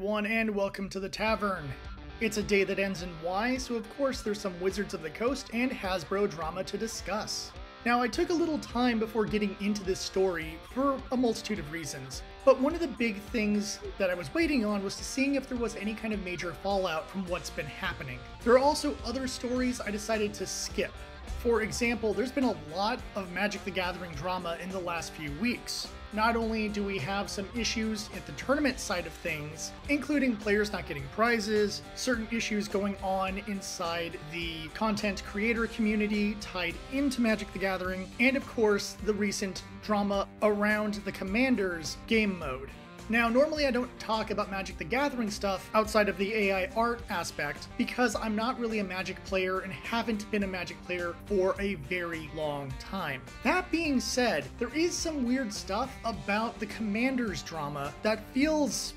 everyone, and welcome to the Tavern. It's a day that ends in Y, so of course there's some Wizards of the Coast and Hasbro drama to discuss. Now, I took a little time before getting into this story for a multitude of reasons, but one of the big things that I was waiting on was to seeing if there was any kind of major fallout from what's been happening. There are also other stories I decided to skip. For example, there's been a lot of Magic the Gathering drama in the last few weeks. Not only do we have some issues at the tournament side of things, including players not getting prizes, certain issues going on inside the content creator community tied into Magic the Gathering, and of course, the recent drama around the Commander's game mode. Now, normally I don't talk about Magic the Gathering stuff outside of the AI art aspect because I'm not really a Magic player and haven't been a Magic player for a very long time. That being said, there is some weird stuff about the Commanders drama that feels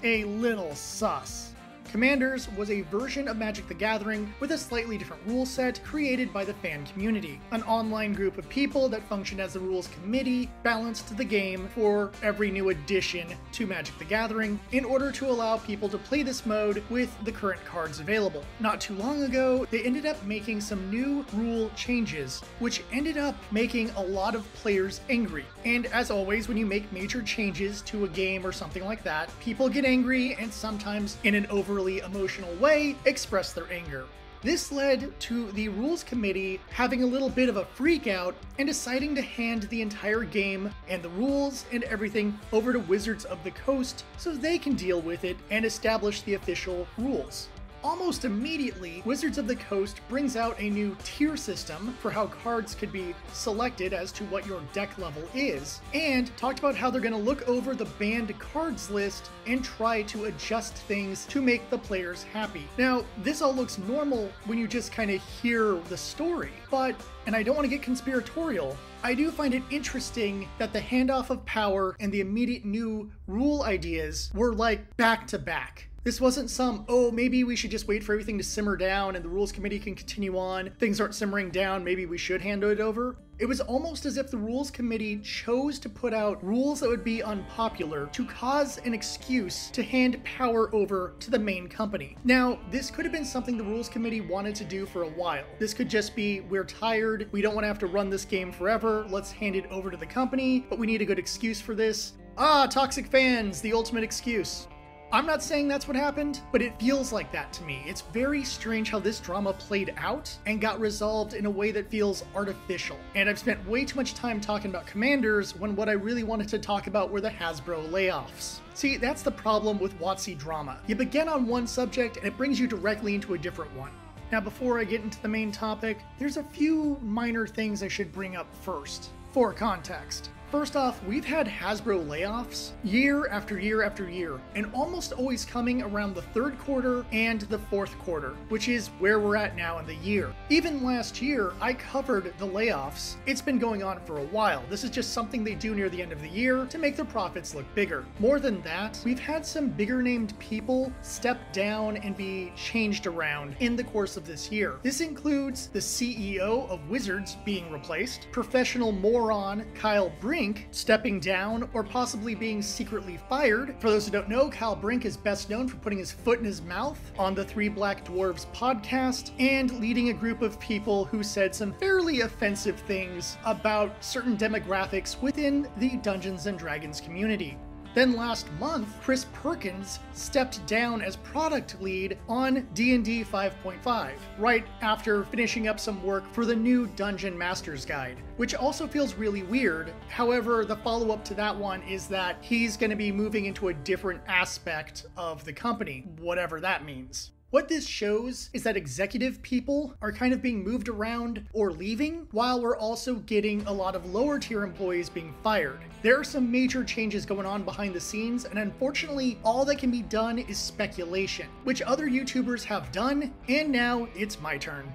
a little sus. Commanders was a version of Magic the Gathering with a slightly different rule set created by the fan community. An online group of people that functioned as a rules committee balanced the game for every new addition to Magic the Gathering in order to allow people to play this mode with the current cards available. Not too long ago, they ended up making some new rule changes, which ended up making a lot of players angry. And as always, when you make major changes to a game or something like that, people get angry and sometimes in an overly emotional way express their anger. This led to the rules committee having a little bit of a freak out and deciding to hand the entire game and the rules and everything over to Wizards of the Coast so they can deal with it and establish the official rules. Almost immediately, Wizards of the Coast brings out a new tier system for how cards could be selected as to what your deck level is, and talked about how they're going to look over the banned cards list and try to adjust things to make the players happy. Now, this all looks normal when you just kind of hear the story, but, and I don't want to get conspiratorial, I do find it interesting that the handoff of power and the immediate new rule ideas were like back to back. This wasn't some, oh, maybe we should just wait for everything to simmer down and the rules committee can continue on. Things aren't simmering down, maybe we should hand it over. It was almost as if the rules committee chose to put out rules that would be unpopular to cause an excuse to hand power over to the main company. Now, this could have been something the rules committee wanted to do for a while. This could just be, we're tired, we don't want to have to run this game forever, let's hand it over to the company, but we need a good excuse for this. Ah, toxic fans, the ultimate excuse. I'm not saying that's what happened, but it feels like that to me. It's very strange how this drama played out and got resolved in a way that feels artificial. And I've spent way too much time talking about Commanders when what I really wanted to talk about were the Hasbro layoffs. See, that's the problem with WotC drama. You begin on one subject and it brings you directly into a different one. Now, before I get into the main topic, there's a few minor things I should bring up first. For context. First off, we've had Hasbro layoffs year after year after year, and almost always coming around the third quarter and the fourth quarter, which is where we're at now in the year. Even last year, I covered the layoffs. It's been going on for a while. This is just something they do near the end of the year to make their profits look bigger. More than that, we've had some bigger named people step down and be changed around in the course of this year. This includes the CEO of Wizards being replaced, professional moron Kyle Brink stepping down or possibly being secretly fired. For those who don't know, Kyle Brink is best known for putting his foot in his mouth on the Three Black Dwarves podcast and leading a group of people who said some fairly offensive things about certain demographics within the Dungeons & Dragons community. Then last month, Chris Perkins stepped down as product lead on D&D 5.5, right after finishing up some work for the new Dungeon Master's Guide, which also feels really weird. However, the follow-up to that one is that he's going to be moving into a different aspect of the company, whatever that means. What this shows is that executive people are kind of being moved around or leaving, while we're also getting a lot of lower tier employees being fired. There are some major changes going on behind the scenes, and unfortunately, all that can be done is speculation, which other YouTubers have done, and now it's my turn.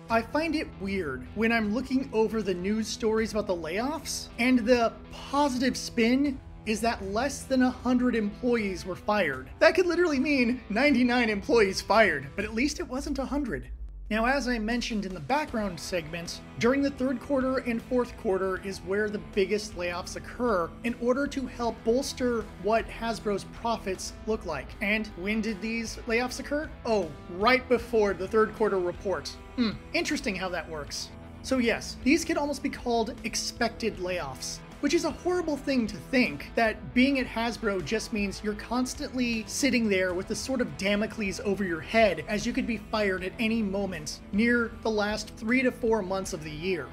I find it weird when I'm looking over the news stories about the layoffs, and the positive spin is that less than 100 employees were fired. That could literally mean 99 employees fired, but at least it wasn't 100. Now, as I mentioned in the background segment, during the third quarter and fourth quarter is where the biggest layoffs occur in order to help bolster what Hasbro's profits look like. And when did these layoffs occur? Oh, right before the third quarter report. Interesting how that works. So yes, these could almost be called expected layoffs, which is a horrible thing to think, that being at Hasbro just means you're constantly sitting there with the sort of Damocles over your head as you could be fired at any moment near the last 3 to 4 months of the year.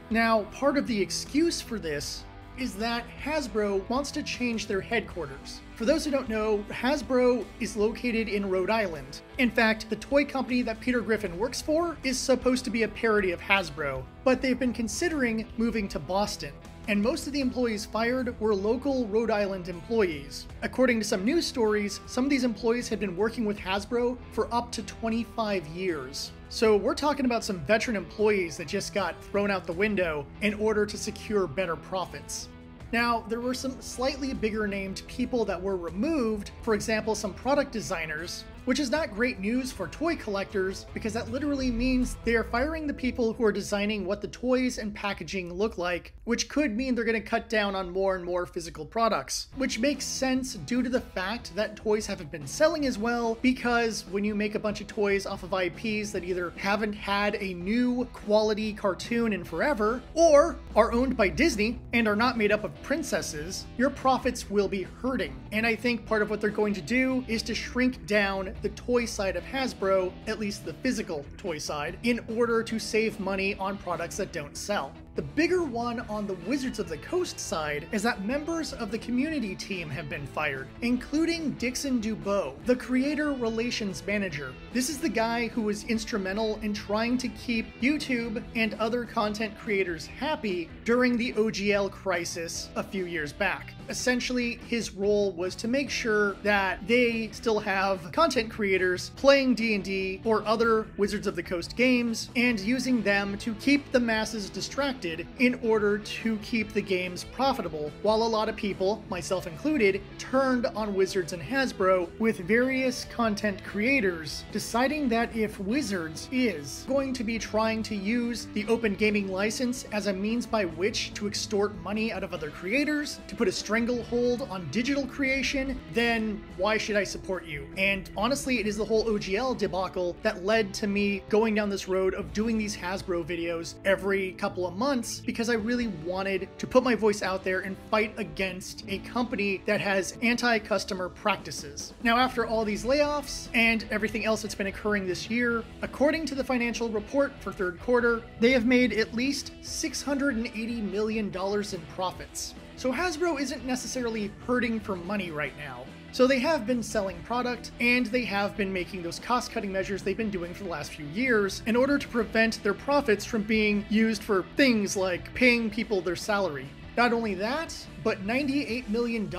Now, part of the excuse for this is that Hasbro wants to change their headquarters. For those who don't know, Hasbro is located in Rhode Island. In fact, the toy company that Peter Griffin works for is supposed to be a parody of Hasbro, but they've been considering moving to Boston. And most of the employees fired were local Rhode Island employees. According to some news stories, some of these employees had been working with Hasbro for up to 25 years. So we're talking about some veteran employees that just got thrown out the window in order to secure better profits. Now, there were some slightly bigger named people that were removed, for example, some product designers, which is not great news for toy collectors because that literally means they are firing the people who are designing what the toys and packaging look like, which could mean they're going to cut down on more and more physical products, which makes sense due to the fact that toys haven't been selling as well, because when you make a bunch of toys off of IPs that either haven't had a new quality cartoon in forever or are owned by Disney and are not made up of princesses, your profits will be hurting. And I think part of what they're going to do is to shrink down the toy side of Hasbro, at least the physical toy side, in order to save money on products that don't sell. The bigger one on the Wizards of the Coast side is that members of the community team have been fired, including Dixon Dubois, the creator relations manager. This is the guy who was instrumental in trying to keep YouTube and other content creators happy during the OGL crisis a few years back. Essentially, his role was to make sure that they still have content creators playing D&D or other Wizards of the Coast games and using them to keep the masses distracted in order to keep the games profitable, while a lot of people, myself included, turned on Wizards and Hasbro, with various content creators deciding that if Wizards is going to be trying to use the open gaming license as a means by which to extort money out of other creators, to put a stranglehold on digital creation, then why should I support you? And honestly, it is the whole OGL debacle that led to me going down this road of doing these Hasbro videos every couple of months, because I really wanted to put my voice out there and fight against a company that has anti-customer practices. Now, after all these layoffs and everything else that's been occurring this year, according to the financial report for third quarter, they have made at least $680 million in profits. So Hasbro isn't necessarily hurting for money right now. So they have been selling product, and they have been making those cost-cutting measures they've been doing for the last few years in order to prevent their profits from being used for things like paying people their salary. Not only that, but $98 million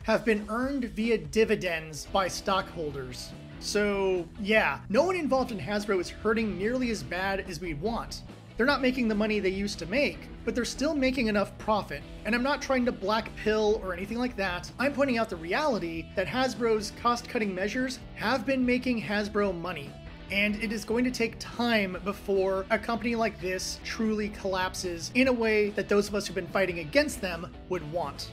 have been earned via dividends by stockholders. So yeah, no one involved in Hasbro is hurting nearly as bad as we'd want. They're not making the money they used to make, but they're still making enough profit. And I'm not trying to black pill or anything like that. I'm pointing out the reality that Hasbro's cost-cutting measures have been making Hasbro money. And it is going to take time before a company like this truly collapses in a way that those of us who've been fighting against them would want.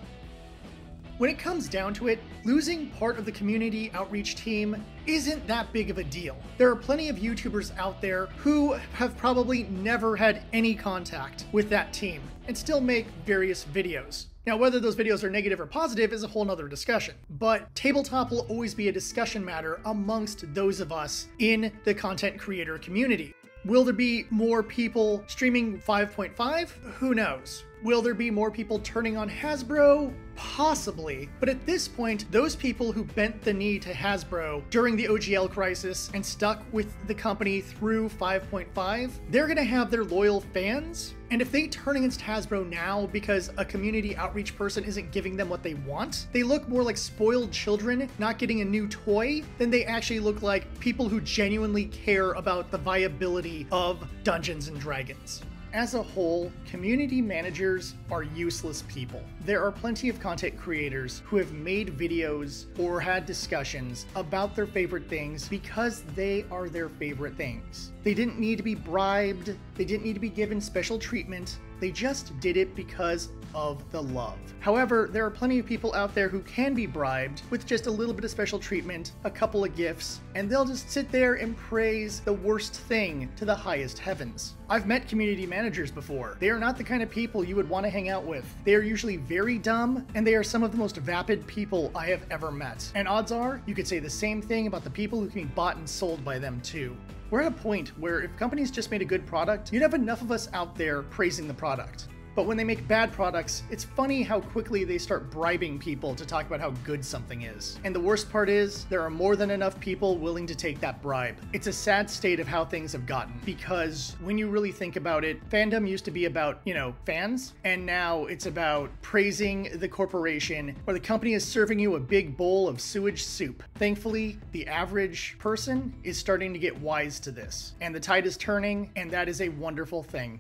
When it comes down to it, losing part of the community outreach team isn't that big of a deal. There are plenty of YouTubers out there who have probably never had any contact with that team and still make various videos. Now, whether those videos are negative or positive is a whole nother discussion, but tabletop will always be a discussion matter amongst those of us in the content creator community. Will there be more people streaming 5.5? Who knows? Will there be more people turning on Hasbro? Possibly. But at this point, those people who bent the knee to Hasbro during the OGL crisis and stuck with the company through 5.5, they're gonna have their loyal fans. And if they turn against Hasbro now because a community outreach person isn't giving them what they want, they look more like spoiled children not getting a new toy than they actually look like people who genuinely care about the viability of Dungeons and Dragons. As a whole, community managers are useless people. There are plenty of content creators who have made videos or had discussions about their favorite things because they are their favorite things. They didn't need to be bribed, they didn't need to be given special treatment, they just did it because of the love. However, there are plenty of people out there who can be bribed with just a little bit of special treatment, a couple of gifts, and they'll just sit there and praise the worst thing to the highest heavens. I've met community managers before. They are not the kind of people you would want to hang out with. They are usually very dumb, and they are some of the most vapid people I have ever met. And odds are, you could say the same thing about the people who can be bought and sold by them too. We're at a point where if companies just made a good product, you'd have enough of us out there praising the product. But when they make bad products, it's funny how quickly they start bribing people to talk about how good something is. And the worst part is, there are more than enough people willing to take that bribe. It's a sad state of how things have gotten, because when you really think about it, fandom used to be about, fans, and now it's about praising the corporation, or the company is serving you a big bowl of sewage soup. Thankfully, the average person is starting to get wise to this, and the tide is turning, and that is a wonderful thing.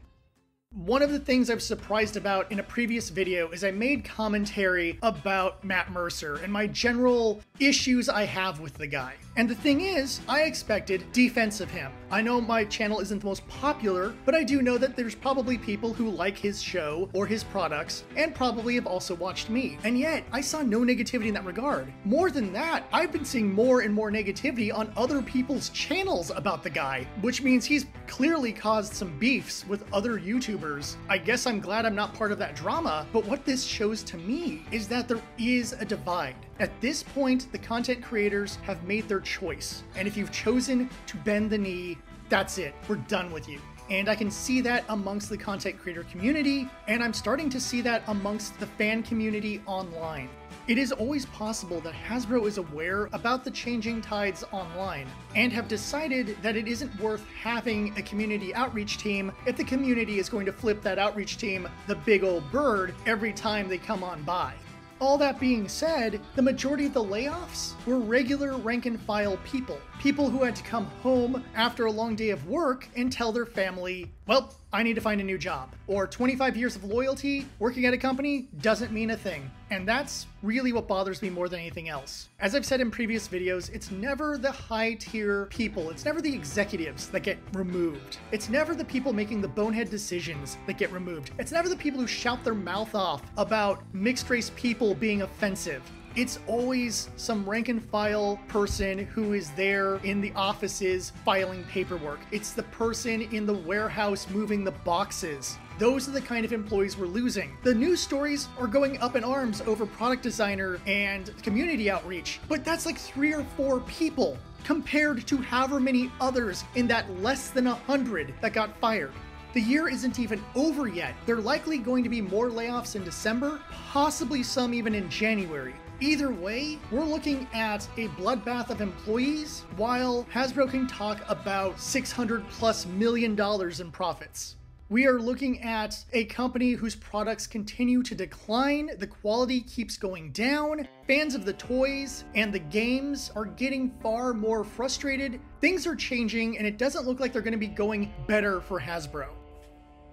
One of the things I was surprised about in a previous video is I made commentary about Matt Mercer and my general issues I have with the guy. And the thing is, I expected defense of him. I know my channel isn't the most popular, but I do know that there's probably people who like his show or his products and probably have also watched me. And yet, I saw no negativity in that regard. More than that, I've been seeing more and more negativity on other people's channels about the guy, which means he's clearly caused some beefs with other YouTubers. I guess I'm glad I'm not part of that drama, but what this shows to me is that there is a divide. At this point, the content creators have made their choice, and if you've chosen to bend the knee, that's it. We're done with you. And I can see that amongst the content creator community, and I'm starting to see that amongst the fan community online. It is always possible that Hasbro is aware about the changing tides online and have decided that it isn't worth having a community outreach team if the community is going to flip that outreach team the big old bird every time they come on by. All that being said, the majority of the layoffs were regular rank-and-file people. People who had to come home after a long day of work and tell their family, well, I need to find a new job. Or 25 years of loyalty working at a company doesn't mean a thing. And that's really what bothers me more than anything else. As I've said in previous videos, it's never the high-tier people, it's never the executives that get removed. It's never the people making the bonehead decisions that get removed. It's never the people who shout their mouth off about mixed-race people being offensive. It's always some rank-and-file person who is there in the offices filing paperwork. It's the person in the warehouse moving the boxes. Those are the kind of employees we're losing. The news stories are going up in arms over product designer and community outreach, but that's like 3 or 4 people compared to however many others in that less than 100 that got fired. The year isn't even over yet. There are likely going to be more layoffs in December, possibly some even in January. Either way, we're looking at a bloodbath of employees, while Hasbro can talk about $600+ million in profits. We are looking at a company whose products continue to decline, the quality keeps going down, fans of the toys and the games are getting far more frustrated, things are changing, and it doesn't look like they're going to be going better for Hasbro.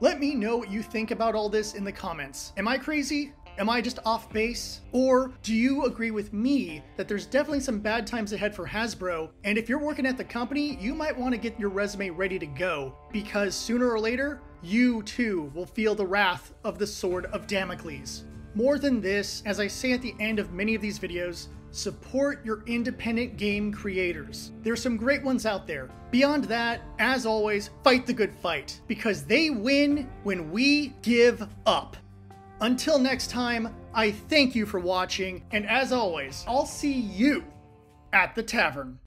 Let me know what you think about all this in the comments. Am I crazy? Am I just off base? Or do you agree with me that there's definitely some bad times ahead for Hasbro, and if you're working at the company, you might want to get your resume ready to go, because sooner or later, you too will feel the wrath of the Sword of Damocles. More than this, as I say at the end of many of these videos, support your independent game creators. There's some great ones out there. Beyond that, as always, fight the good fight, because they win when we give up. Until next time, I thank you for watching, and as always, I'll see you at the tavern.